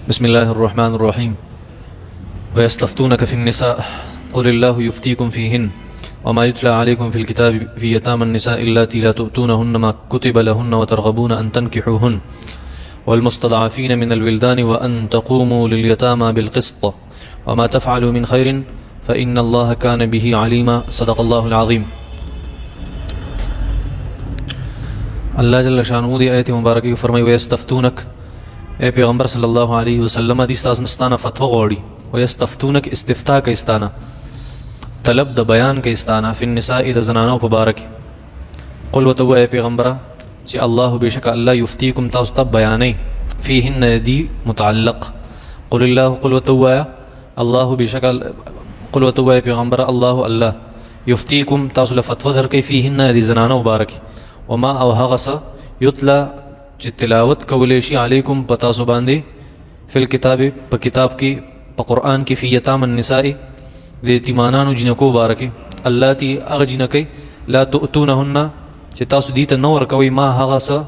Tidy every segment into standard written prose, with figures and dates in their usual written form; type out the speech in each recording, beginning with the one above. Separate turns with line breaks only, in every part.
بسم الله الرحمن الرحيم ويستفتونك في النساء قل الله يفتيكم فيهن وما يتلى عليكم في الكتاب في يتامى النساء اللاتي لا تؤتونهن ما كتب لهن وترغبون أن تنكحوهن والمستضعفين من الولدان وأن تقوموا لليتامى بالقسط وما تفعلوا من خير فإن الله كان به عليما صدق الله العظيم. اللہ جل شانہ دی آیت مبارکی فرمائی ویستفتونک، اے پیغمبر صلی اللہ علیہ وسلم دی ستاسنا فتوہ غوڑی. ویستفتونک استفتاء کا استانا، طلب دا بیان کا استانا، فی النساء دا زنانو پبارک. قل وتو اے پیغمبرہ چی اللہ بیشک اللہ یفتیکم تاستا بیانی فیہن دی متعلق. قل اللہ قل وتو اے اللہ بیشک قل وتو اے پیغمبرہ اللہ یفتیکم تاسو لفتوہ در کے فیہن دی زنانو پبارک. وما او هغس یتلا چې تلاوت کولی شي علیکم پتا سو باندې فی الکتاب په کتاب کې په قرآن کې فی یتام النساء د یتیمانانو جنکو بارکه اللاتی هغه جنکې لا تؤتونهن چې تاسو دې ته نه ورکوئ ما هغه څه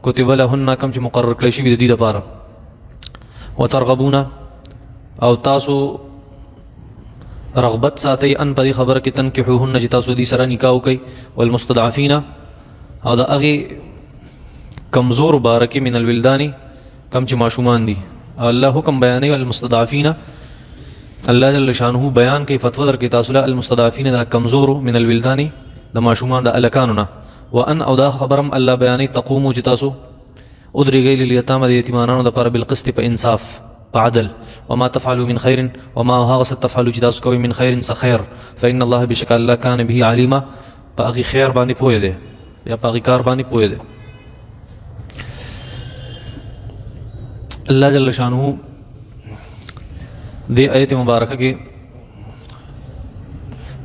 کتب لهن کم چې مقرر کړی شوي د دې دپاره. وترغبون او تاسو رغبت ساتئ ان په دې خبره کې تنکحوهن چې تاسو دې سره نکاح وکئ. والمستضعفین او دا هغې کمزور بارکی من الولدانی کم چې ماشومان دي. الله حکم بیانوي المستضعفین، الله جل شانه بیان کوي فتوا در کې تاسو له المستضعفین دا کمزور من الولدانی د ماشومان د الکانو نه. وان او دا خبرم الله بیانوي تقومو چې تاسو ادرېږئ للیتامه د یتیمانانو دپاره بالقسط په انصاف په عدل. وما تفعلوا من خیر وما هغه څه تفعلوا چې تاسو کوئ من خیر څه خیر فإن الله بشک الله کان به علیما په هغې خیر باندې پوهه دی یا په هغې کار باندې پوهه دی. اللہ جل شانہ دے آیت مبارکہ کے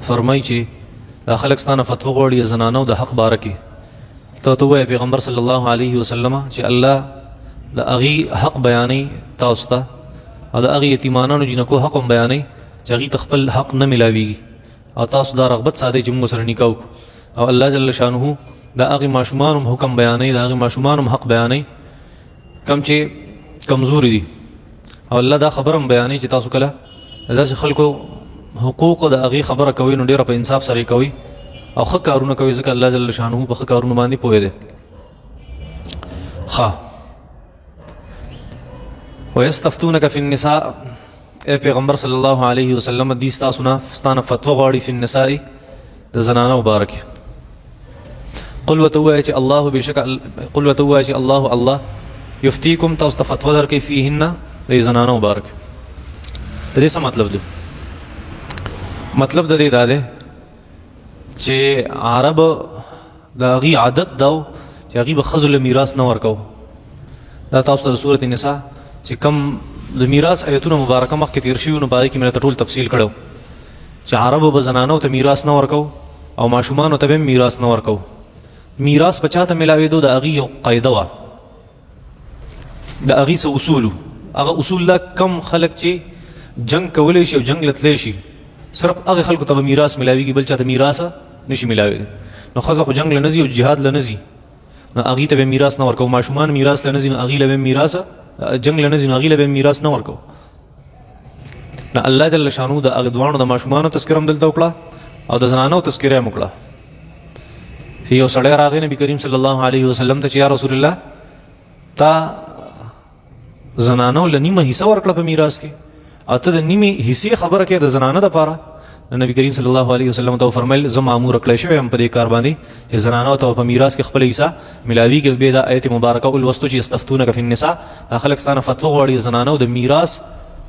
فرمائی چی دا خلق ستانا فتوہ غوڑی زنانو دا حق بارکی تو اے پیغمبر صلی اللہ علیہ وسلم چی اللہ دا اغی حق بیانی تاستا او دا اغی یتیمانانو جنکو حق بیانی چی اغی تخپل حق نہ ملاویگی او تاسو دا رغبت سادے چی منگو سر نکاو او اللہ جل شانہ دا اغی معشومانم حکم بیانی دا اغی معشومانم حق بیانی کم چی کمزوری دی. او الله دا خبرم بیانی چې تاسو کله داسې خلکو حقوق د هغې خبره کوئ نو ډېره په انصاف سره یې کوئ او ښه کارونه کوئ ځکه الله جل شانه په ښه کارونو باندې پوهه دی. ویستفتونک فی النساء، اے پیغمبر صلی الله علیه وسلم دی ستاسو نه ستانه فتوا غواړي فی النساء د زنانو مبارک. قل ورته ووایه چې الله بېشکه قل ورته ووایه چې الله یفتیکم تاسو ته فتوا درکوي فیهن د زنانو مبارک. د دې څه مطلب دی؟ مطلب د دې دا دی چې عرب د هغې عادت دا و چې هغې به ښځو له میراث نه ورکوو. دا تاسو ته د صورت نساء چې کم د میراث ایتونه مبارکه مخکې تېر شوي نو په هغې کې مې درته ټول تفصیل کړی و چې عربو به زنانو ته میراث نه ورکوو او ماشومانو ته به هم میراث نه ورکوو. میراث په چا ته میلاوېدو د هغې یو قاعده وه، د هغې څه اصولو. هغه اصول دا کم خلک چې جنگ کولی شي او جنگ لتلی شي صرف هغې خلکو ته به میراث میلاویږي، بل چا ته میراث نشي میلاوېدی. نو ښځه خو جنگ له نه ځي او جهاد له نه ځي نو هغې ته به میراث نه ورکوو. ماشومان میراث له نه ځي نو هغې له به میراث جنگ له نه ځي نو هغې له به میراث نه ورکوو. نو الله جل شانو د هغه دواړو د ماشومانو تذکره هم دلته وکړه او د زنانو تذکره هم وکړه. یو سړی راغی نبي کریم صلی الله علیه وسلم ته چې یا رسول الله تا زنانو له نیمه حصہ ورکړه په میراث کې او ته د نیمې حصې خبره کې د زنانه دپاره. نبی کریم صلی الله علیه وسلم ته وفرمیل زه مامور کړی شوی یم په دې کار باندې چې زنانو ته په میراث کې خپله حصه میلاویږي. بیا دا آیت مبارکه ولوستو چې یستفتونک فی النساء، دا خلک ستانه فتوا غواړي زنانو د میراث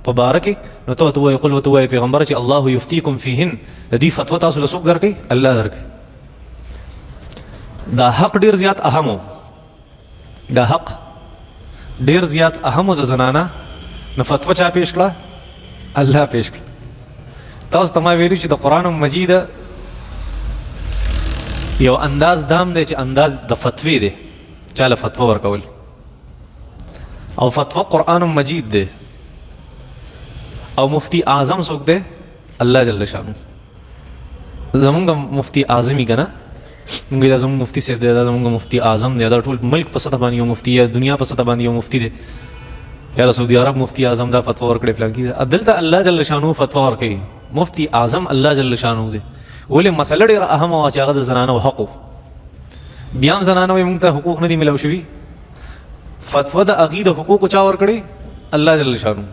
په باره کې. نو ته ورته ووایې قل ورته ووایې پیغمبره چې الله یفتیکم فیهن، د دې فتوا تاسو له څوک درکوي؟ الله درکوي. دا حق ډېر زیات اهم و، دا حق ډیر زیات اهم د زنانه. نو فتوا چا پیش کړه؟ الله پیش کړه. تاسو ته ما ویلي چې د قرآن مجید یو انداز دام دی چې انداز د فتوی دی، چا له فتوا ورکول. او فتوا قرآن مجید دی او مفتی اعظم څوک دی؟ الله جل شانو. زمونږ مفتی اعظمي که نه، مونږ دا زمونږ مفتی صاحب دی، دا زمونږ مفتی اعظم دی، دا ټول ملک په سطح باندې یو مفتی دی، دنیا په سطح باندې یو مفتی دی. یا سعودي عرب مفتی اعظم دا فتوا ورکړي فلان کی دلته الله جل شانو فتوا ورکړي مفتی اعظم الله جل شانو دی ولې مسله ډیره اهم او چې هغه د زنانو حقوق بیا هم زنانو موږ ته حقوق نه دي ملو شوي فتوا د عقیده حقوق چا ورکړي الله جل شانو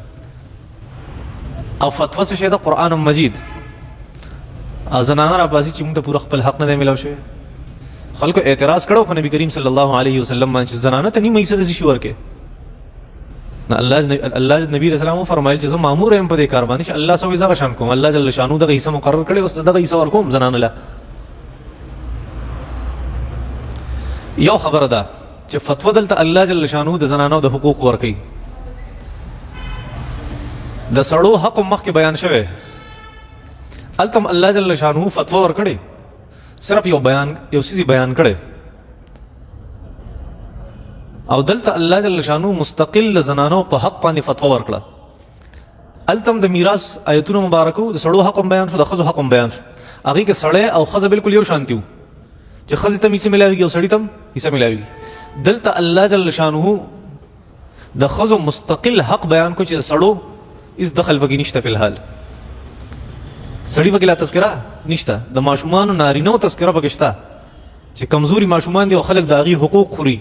او فتوا څه شی د قران مجید زنانه را باسي چې موږ ته پوره خپل حق نه دی ملو شوی خلکو اعتراض کړو په نبی کریم صلی الله علیه وسلم باندې زنانه ته نیمه حصہ د شي ورکه الله نبی رسول الله فرمایل چې زه مامور یم په دې کار باندې چې الله سوي زغه شان کوم الله جل شانو دغه حصہ مقرر کړي وس دغه حصہ ورکوم زنانه له یو خبره ده چې فتوا دلته الله جل شانو د زنانو د حقوق ورکي د سړو حق مخکې بیان شوی التم الله جل شانو فتوا ورکړي صرف یو سیزی بیان کړي او دلته الله جل شانو مستقل زنانو په حق باندې فتوا ورکړه التم د میراث آیتونو مبارکو د سړو حق بیان شو د خزو حق بیان شو هغه کې سړی او خزه بالکل یو شانتي وو چې خزه ته میسه ملاوي او سړی ته میسه ملاوي دلته الله جل شانو د خزو مستقل حق بیان کو چې سړو اس دخل بګی نشته فی الحال سړی وګلا تذکرہ نشته د ماشومان نارینو تذکرہ بګشتا چې کمزوري ماشومان دي او خلک د هغه حقوق خوري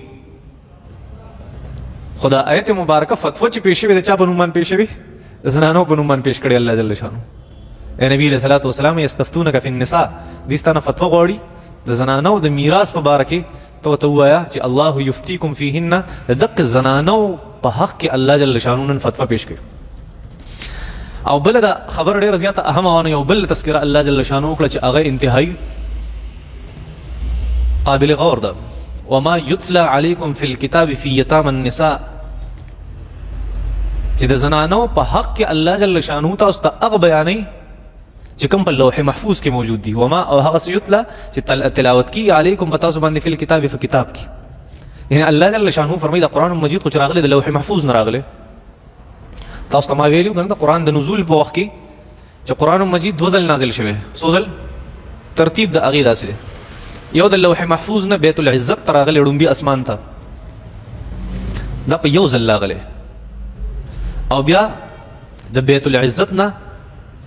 خدا آیت مبارکه فتوا چې پیښ وي د چا بنومان پیښ وي زنانو بنومان پیښ کړي الله جل شانو اے نبی علیہ الصلوۃ والسلام یستفتونک فی النساء دستانه فتوا غوړي د زنانو د میراث په باره کې تو وایا چې الله یفتیکم فیهن دق الزنانو په حق کې الله جل شانو نن فتوا پیښ کړي او بل دا خبر ډیره زیاته اهمه ونه یو بل تذکرہ الله جل شانو کړ چې هغه انتهایی قابل غور ده وما يتلى عليكم في الكتاب في يتامى النساء چې د زنانو په حق کې الله جل شانو تاسو ته هغه بیانې چې کوم په لوح محفوظ کې موجود دي وما او هغه سيتلى چې تلاوت کی علیکم تاسو باندې په کتاب په کتاب کې یعنی الله جل شانو فرمایي د قران مجید خو راغله د لوح محفوظ نه راغله تاسو ما ویلو کنه د قران د نزول په وخت کې چې قران مجید دوزل نازل شوه سوزل ترتیب د اغه داسې یو د لوح محفوظ نه بیت العزت تراغله ډومبي اسمان ته دا په یو ځل لاغله او بیا د بیت العزت نه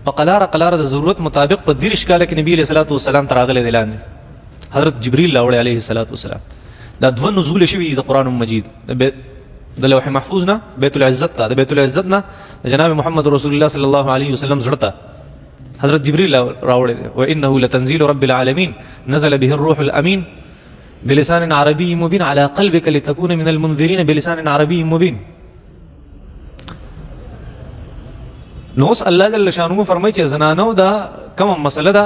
په قلاره د ضرورت مطابق په دیرش کاله کې نبی صلی الله علیه وسلم تراغله اعلان حضرت جبرئیل لاوړ علیه السلام دا دوه نزول شوی د قران مجید د لوح محفوظ نه بیت العزت ته د بیت العزت نه جناب محمد رسول الله صلی الله علیه وسلم زړه حضرت جبريل راوړی دی وانه لتنزيل رب العالمين نزل به الروح الامين بلسان عربي مبين على قلبك لتكون من المنذرين بلسان عربي مبين نوس الله جل شانو فرمایي چې زنانو دا کوم مسله ده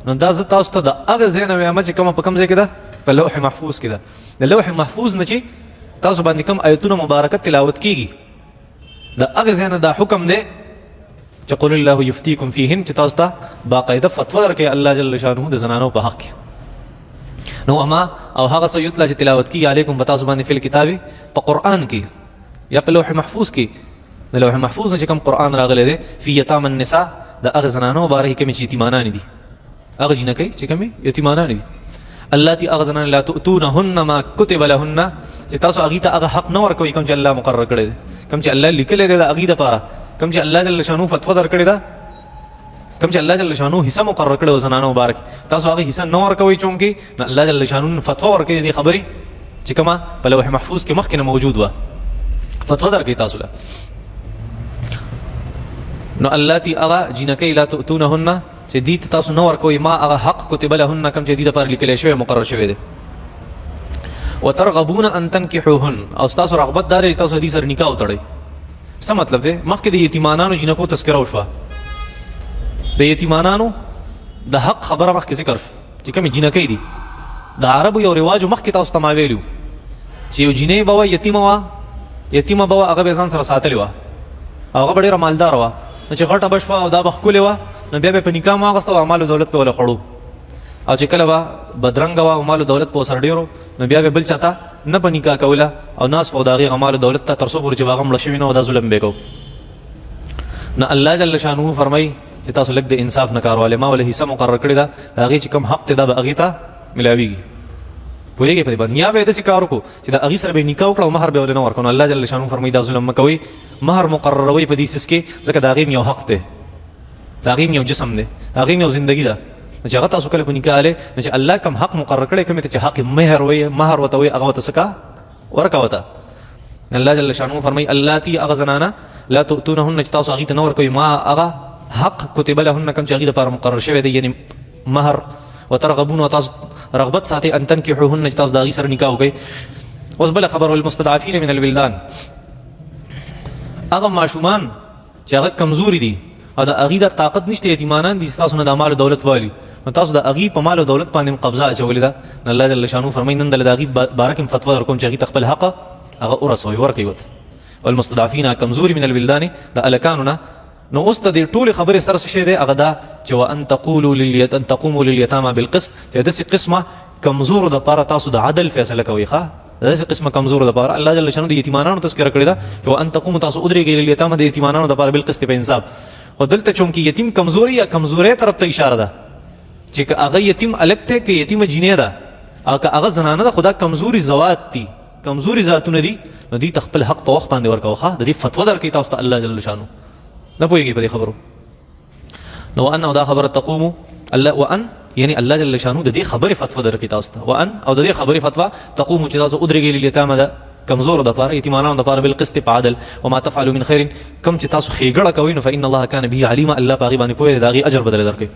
نو دا ز تاسو ته د هغه زینه وایم چې کوم په کوم ځای کې ده په لوح محفوظ کې ده د لوح محفوظ نه چې تاسو باندې کوم آیتونه مبارکه تلاوت کیږي د هغه زینه دا حکم دی چې قل الله یفتیکم فیهن چې تاسو ته باقاعده فتوا ورکړي الله جل شانه د زنانو په حق نو اما او هغه سيوت لا چې تلاوت کیږي علیکم تاسو باندې فل کتاب په قران کې یا په لوح محفوظ کې د لوح محفوظ چې کوم قران راغلی دی فی یتام النساء د هغه زنانو باره کې چې یتیمانان دي هغه جنکې چې کوم یتیمانان دي اللاتی هغه زنان لا تؤتونهن ما كتب لهن چې تاسو هغه ته هغه حق نه ورکوي کوم چې الله مقرر کړی دی کوم چې الله لیکلی دی د هغه لپاره کوم چې الله جل شانو فتوا درکړی دا کوم چې الله جل شانو حصہ مقرر کړو زنانو مبارک تاسو هغه حصہ نه ورکوي چونکی الله جل شانو فتوا ورکړي دی خبري چې کما په لوح محفوظ کې مخکې موجود و فتوا درکړي تاسو له نو اللاتی هغه جنکې لا تؤتونهن چې دې تاسو نه ورکوي ما هغه حق کتب لهن کوم چې دې لپاره لیکل شوی مقرر شوی دی وترغبون ان تنكحوهن او تاسو رغبت دار تاسو دې سره نکاح وتړئ څه مطلب دی مخکې د یتیمانانو جنکو تذکره وشوه د یتیمانانو د حق خبره مخکې ذکر شو چې کوم جنکې دي د عربو یو رواج مخکې تاسو ته ما ویلو چې یو جنې به یتیمه به هغه به ځان سره ساتلی وه هغه به ډېره مالدار وه نو چې غټه به شوه او دا به ښکلې وه نو بیا به په نکاح واغسته او مال دولت به وله خړو او چې کله به بدرنګه وه او مال دولت په سر ډېرو نو بیا به بل چاته نه په نکاح کوله او ناس په د هغې مال دولت ته تر څو پورې چې به هغه مړه شوي نه دا ظلم به کوو نو الله جل شانه فرمایي چې تاسو لږ د انصاف نه کار والئ ما ولې حصه مقرر کړې ده د هغې چې کوم حق دی دا به هغې ته ملاویږي پوهیږئ په دې باندې. یا به یې داسې کار وکړو چې د هغې سره به یې نکاح وکړه او مهر به یې ولې نه ورکړو. نو الله جل شانو فرمایي دا ظلم مه کوئ، مهر مقرروئ په دې سیس کې، ځکه د هغې هم یو حق دی، د هغې هم یو جسم دی، د هغې هم یو زندګي ده. نو چې هغه تاسو کله په نکاح هلئ نو چې الله کوم حق مقرر کړی کومې ته چې حق مهر وایي مهر ورته وایي هغه ورته څه کا ورکه ورته. الله جل شانو فرمایي اللاتي هغه زنانه لا تؤتونهن چې تاسو هغې ته نه ورکوئ ما هغه حق کتب لهن کوم چې هغې دپاره مقرر شوی دی، یعنې مهر. وترغبون وتاسو رغبت ساتئ ان تنکحوهن چې تاسو د هغې سره نکاح وکئ. اوس بله خبر والمستضعفین من الولدان، هغه ماشومان چې هغه کمزوري دي او د هغې د طاقت نشته، یتیمانان دي، ستاسو نه د مال او دولت والي، نو تاسو د هغې په مال او دولت باندې هم قبضه اچولې ده. نو الله جل شانو فرمایي نن دله د هغې باره کې هم فتوا درکوم چې هغې ته خپل حق هغه ورسوئ ورکوئ ورته. والمستضعفین کمزوري من الولدان د هلکانو نه. نو اوس د دې ټولې خبرې سره څه شی دی هغه دا چې وان تقوموا للیتامى بالقسط، چې داسې قسمه کمزورو دپاره تاسو د عدل فیصله کوئ. ښه داسې قسمه کمزورو دپاره الله جل شانو د یتیمانانو تذکره کړې ده چې وان تقوموا تاسو ودرېږئ للیتامى د یتیمانانو دپاره بالقسط په انصاف. خو دلته چونکې یتیم کمزوري یا کمزورۍ طرف ته اشاره ده چې که هغه یتیم الګ دی که یتیمه جینۍ ده او که هغه زنانه ده خو دا کمزوري ذوات دي، کمزوري ذاتونه دي، نو دوی ته خپل حق په وخت باندې ورکوه. ښه د دې فتوا درکوي تاسو ته الله جل شانو. نه پوهېږئ په دې خبرو. نو وان او دا خبره تقومو الله وان یعنی الله جل شانو د دې خبرې فتوا درکوي تاسو ته. وان او د دې خبرې فتوا تقومو چې تاسو ودرېږئ للیتامى د کمزورو دپاره یتیمانانو دپاره بالقسط په عدل. وما تفعلوا من خیر، کوم چې تاسو ښېګړه کوئ نو فإن الله کان به علیما، الله په هغې باندې پوهه دی، د هغې اجر بدله درکوي.